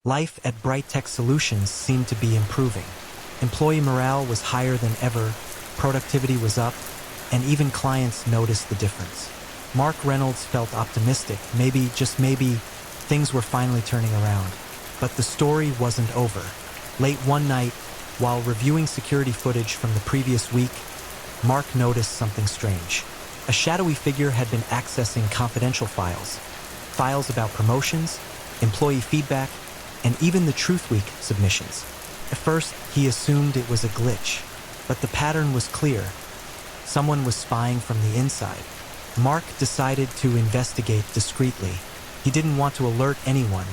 Life at Bright Tech Solutions seemed to be improving. Employee morale was higher than ever, productivity was up, and even clients noticed the difference. Mark Reynolds felt optimistic. Maybe, just maybe, things were finally turning around. But the story wasn't over. Late one night, while reviewing security footage from the previous week, Mark noticed something strange. A shadowy figure had been accessing confidential files. Files about promotions, employee feedback, and even the Truth Week submissions. At first, he assumed it was a glitch, but the pattern was clear. Someone was spying from the inside. Mark decided to investigate discreetly. He didn't want to alert anyone,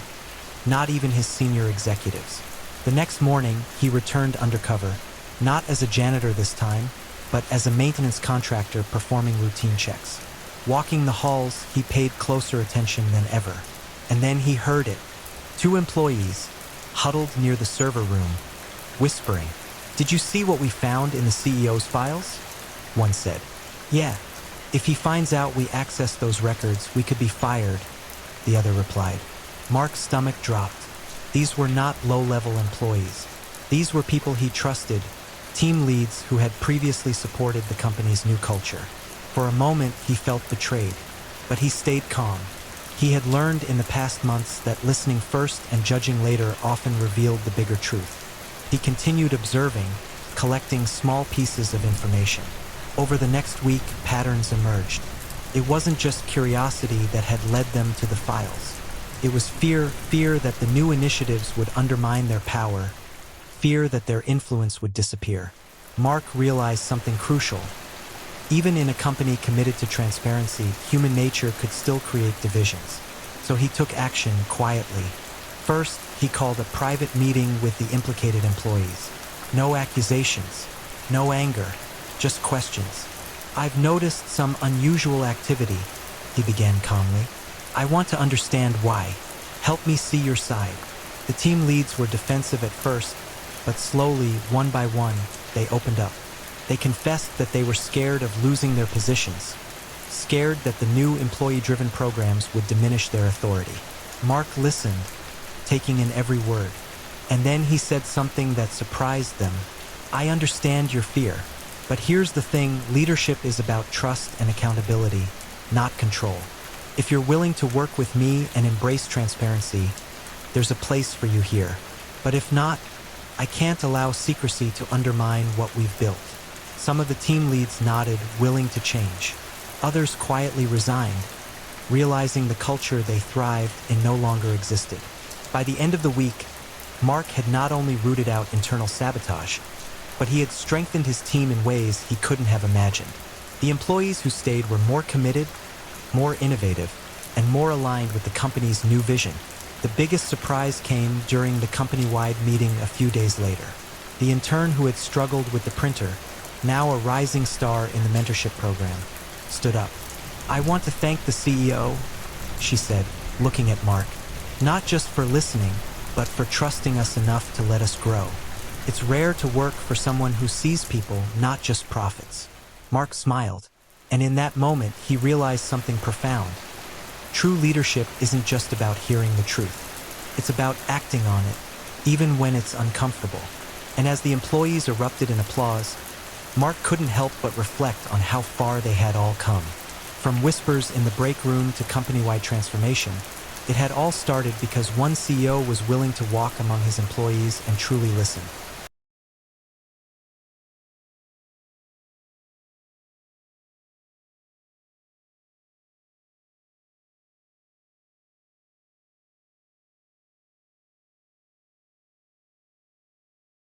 not even his senior executives. The next morning, he returned undercover, not as a janitor this time, but as a maintenance contractor performing routine checks. Walking the halls, he paid closer attention than ever. And then he heard it. Two employees, huddled near the server room, whispering. "Did you see what we found in the CEO's files?" One said. "Yeah. If he finds out we accessed those records, we could be fired," the other replied. Mark's stomach dropped. These were not low-level employees. These were people he trusted, team leads who had previously supported the company's new culture. For a moment, he felt betrayed, but he stayed calm. He had learned in the past months that listening first and judging later often revealed the bigger truth. He continued observing, collecting small pieces of information. Over the next week, patterns emerged. It wasn't just curiosity that had led them to the files. It was fear that the new initiatives would undermine their power, fear that their influence would disappear. Mark realized something crucial. Even in a company committed to transparency, human nature could still create divisions. So he took action quietly. First, he called a private meeting with the implicated employees. No accusations, no anger, just questions. "I've noticed some unusual activity," he began calmly. "I want to understand why. Help me see your side." The team leads were defensive at first, but slowly, one by one, they opened up. They confessed that they were scared of losing their positions, scared that the new employee-driven programs would diminish their authority. Mark listened, taking in every word. And then he said something that surprised them. "I understand your fear, but here's the thing, leadership is about trust and accountability, not control. If you're willing to work with me and embrace transparency, there's a place for you here. But if not, I can't allow secrecy to undermine what we've built." Some of the team leads nodded, willing to change. Others quietly resigned, realizing the culture they thrived in no longer existed. By the end of the week, Mark had not only rooted out internal sabotage, but he had strengthened his team in ways he couldn't have imagined. The employees who stayed were more committed, more innovative, and more aligned with the company's new vision. The biggest surprise came during the company-wide meeting a few days later. The intern who had struggled with the printer, now a rising star in the mentorship program, stood up. "I want to thank the CEO," she said, looking at Mark, "not just for listening, but for trusting us enough to let us grow. It's rare to work for someone who sees people, not just profits." Mark smiled, and in that moment he realized something profound. True leadership isn't just about hearing the truth. It's about acting on it, even when it's uncomfortable. And as the employees erupted in applause, Mark couldn't help but reflect on how far they had all come. From whispers in the break room to company-wide transformation, it had all started because one CEO was willing to walk among his employees and truly listen.